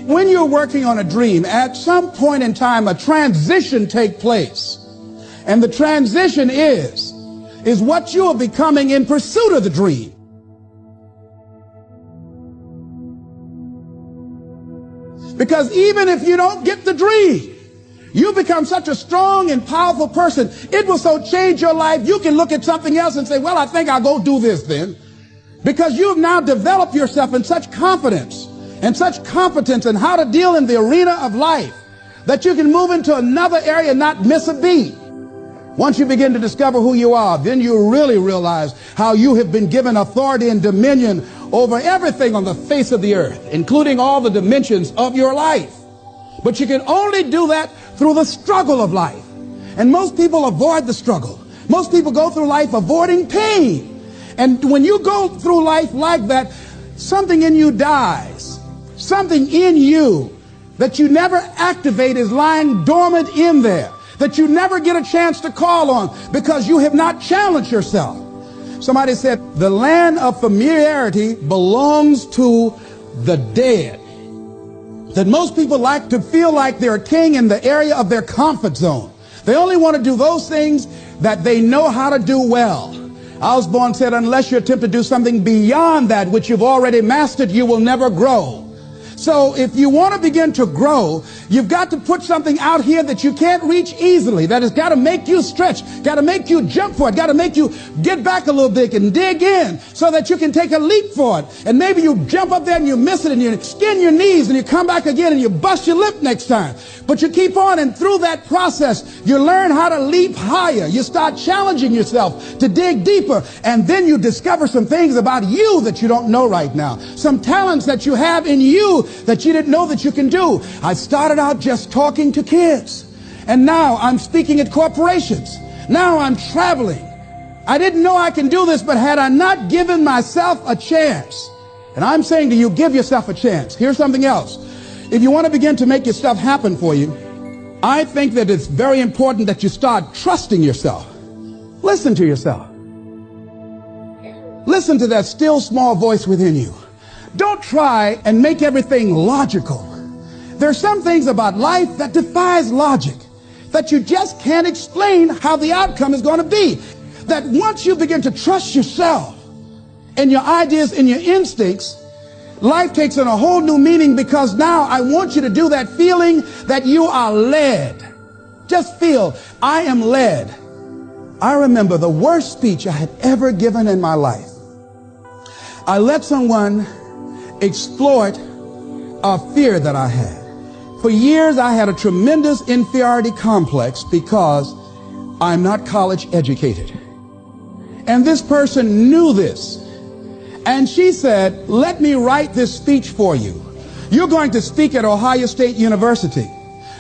when you're working on a dream, at some point in time, a transition takes place. And the transition is what you are becoming in pursuit of the dream. Because even if you don't get the dream, you become such a strong and powerful person. It will so change your life. You can look at something else and say, well, I think I'll go do this then. Because you've now developed yourself in such confidence and such competence in how to deal in the arena of life that you can move into another area and not miss a beat. Once you begin to discover who you are, then you really realize how you have been given authority and dominion over everything on the face of the earth, including all the dimensions of your life. But you can only do that through the struggle of life. And most people avoid the struggle. Most people go through life avoiding pain. And when you go through life like that, something in you dies. Something in you that you never activate is lying dormant in there, that you never get a chance to call on because you have not challenged yourself. Somebody said the land of familiarity belongs to the dead. That most people like to feel like they're a king in the area of their comfort zone. They only want to do those things that they know how to do well. Osborne said, unless you attempt to do something beyond that which you've already mastered, you will never grow. So if you want to begin to grow, you've got to put something out here that you can't reach easily, that has got to make you stretch, got to make you jump for it, got to make you get back a little bit and dig in so that you can take a leap for it. And maybe you jump up there and you miss it and you skin your knees and you come back again and you bust your lip next time. But you keep on, and through that process, you learn how to leap higher. You start challenging yourself to dig deeper, and then you discover some things about you that you don't know right now. Some talents that you have in you that you didn't know that you can do. I started out just talking to kids, and now I'm speaking at corporations. Now I'm traveling. I didn't know I can do this, but had I not given myself a chance, and I'm saying to you, give yourself a chance. Here's something else. If you want to begin to make your stuff happen for you, I think that it's very important that you start trusting yourself. Listen to yourself. Listen to that still small voice within you. Don't try and make everything logical. There are some things about life that defies logic, that you just can't explain how the outcome is going to be. That once you begin to trust yourself and your ideas and your instincts, life takes on a whole new meaning, because now I want you to do that feeling that you are led. Just feel, I am led. I remember the worst speech I had ever given in my life. I let someone exploit a fear that I had. For years I had a tremendous inferiority complex because I'm not college educated. And this person knew this. And she said, let me write this speech for you. You're going to speak at Ohio State University.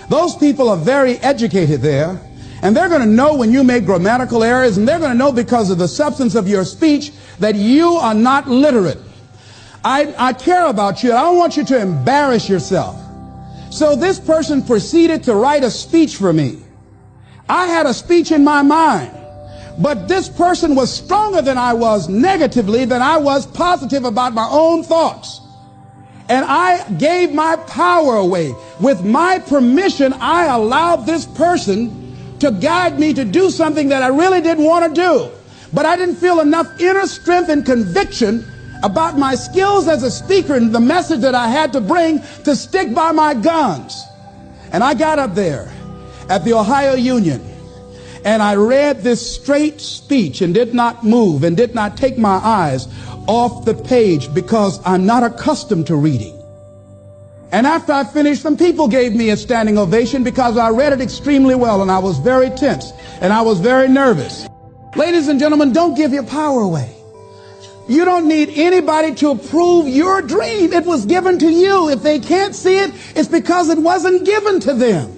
Those people are very educated there, and they're going to know when you make grammatical errors, and they're going to know because of the substance of your speech that you are not literate. I care about you. I don't want you to embarrass yourself. So this person proceeded to write a speech for me. I had a speech in my mind. But this person was stronger than I was negatively, than I was positive about my own thoughts. And I gave my power away. With my permission, I allowed this person to guide me to do something that I really didn't want to do. But I didn't feel enough inner strength and conviction about my skills as a speaker and the message that I had to bring to stick by my guns. And I got up there at the Ohio Union, and I read this straight speech and did not move and did not take my eyes off the page because I'm not accustomed to reading. And after I finished, some people gave me a standing ovation because I read it extremely well, and I was very tense and I was very nervous. Ladies and gentlemen, don't give your power away. You don't need anybody to approve your dream. It was given to you. If they can't see it, it's because it wasn't given to them.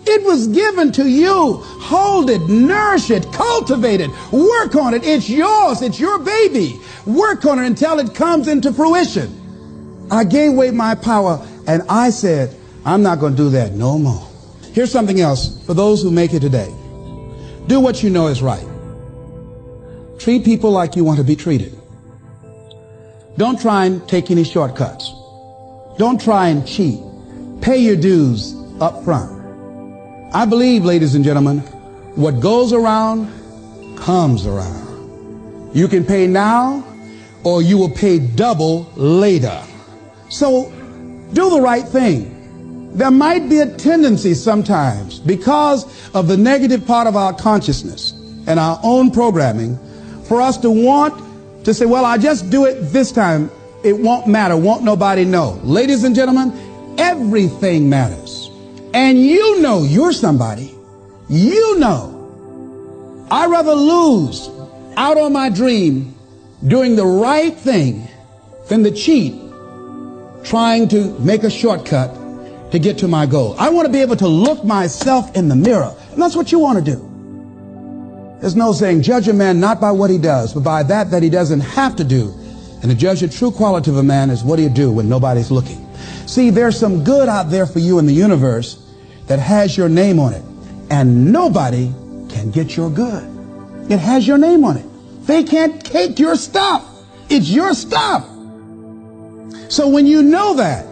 It was given to you. Hold it, nourish it, cultivate it, work on it. It's yours. It's your baby. Work on it until it comes into fruition. I gave away my power, and I said, I'm not going to do that no more. Here's something else for those who make it today. Do what you know is right. Treat people like you want to be treated. Don't try and take any shortcuts. Don't try and cheat. pay your dues up front. I believe, ladies and gentlemen, what goes around comes around. You can pay now, or you will pay double later. So do the right thing. There might be a tendency sometimes, because of the negative part of our consciousness and our own programming, for us to want to say, well, I'll just do it this time. It won't matter. Won't nobody know. Ladies and gentlemen, everything matters. And you know you're somebody. You know. I'd rather lose out on my dream doing the right thing than to cheat trying to make a shortcut to get to my goal. I want to be able to look myself in the mirror. And that's what you want to do. There's no saying, judge a man not by what he does, but by that he doesn't have to do. And to judge the true quality of a man is what do you do when nobody's looking. See, there's some good out there for you in the universe that has your name on it. And nobody can get your good. It has your name on it. They can't take your stuff. It's your stuff. So when you know that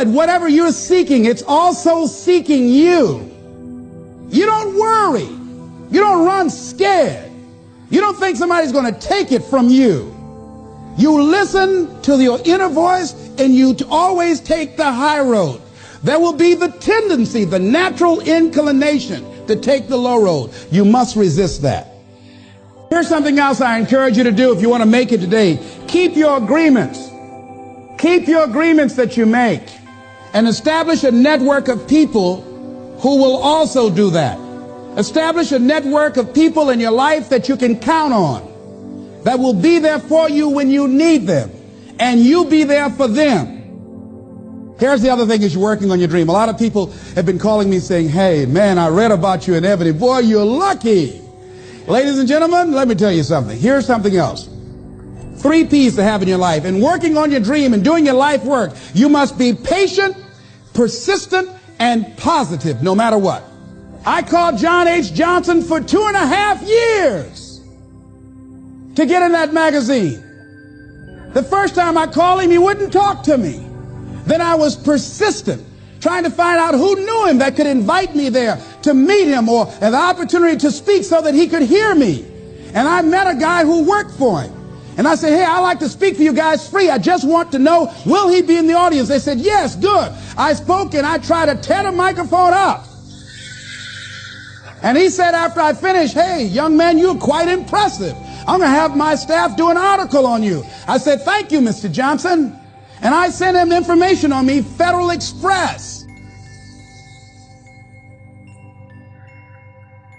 whatever you're seeking, it's also seeking you, you don't worry. You don't run scared. You don't think somebody's going to take it from you. You listen to your inner voice, and you always take the high road. There will be the tendency, the natural inclination to take the low road. You must resist that. Here's something else I encourage you to do if you want to make it today. Keep your agreements. Keep your agreements that you make, and establish a network of people who will also do that. Establish a network of people in your life that you can count on, that will be there for you when you need them, and you be there for them. Here's the other thing as you're working on your dream. A lot of people have been calling me saying, hey, man, I read about you in Ebony. Boy, you're lucky. Ladies and gentlemen, let me tell you something. Here's something else. 3 P's to have in your life. In working on your dream and doing your life work, you must be patient, persistent, and positive no matter what. I called John H. Johnson for 2.5 years to get in that magazine. The first time I called him, he wouldn't talk to me. Then I was persistent, trying to find out who knew him that could invite me there to meet him, or an opportunity to speak so that he could hear me. And I met a guy who worked for him. And I said, hey, I'd like to speak for you guys free. I just want to know, will he be in the audience? They said, yes, good. I spoke, and I tried to tear the microphone up. And he said after I finished, hey, young man, you're quite impressive. I'm going to have my staff do an article on you. I said, thank you, Mr. Johnson. And I sent him information on me, Federal Express.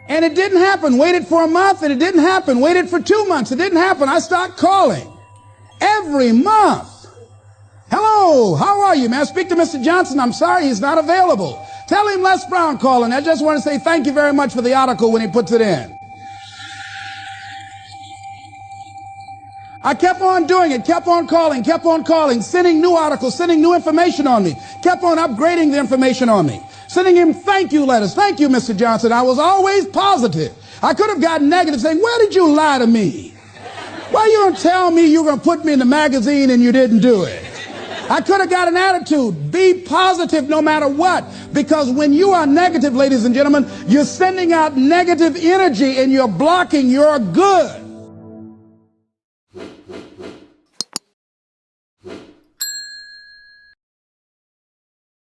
And it didn't happen. Waited for a month, and it didn't happen. Waited for 2 months. It didn't happen. I started calling every month. Hello, how are you? May I speak to Mr. Johnson? I'm sorry, he's not available. Tell him Les Brown calling. I just want to say thank you very much for the article when he puts it in. I kept on doing it, kept on calling, sending new articles, sending new information on me, kept on upgrading the information on me, sending him thank you letters. Thank you, Mr. Johnson. I was always positive. I could have gotten negative, saying, where did you lie to me? Why you don't tell me you're going to put me in the magazine and you didn't do it? I could have got an attitude. Be positive no matter what. Because when you are negative, ladies and gentlemen, you're sending out negative energy and you're blocking your good.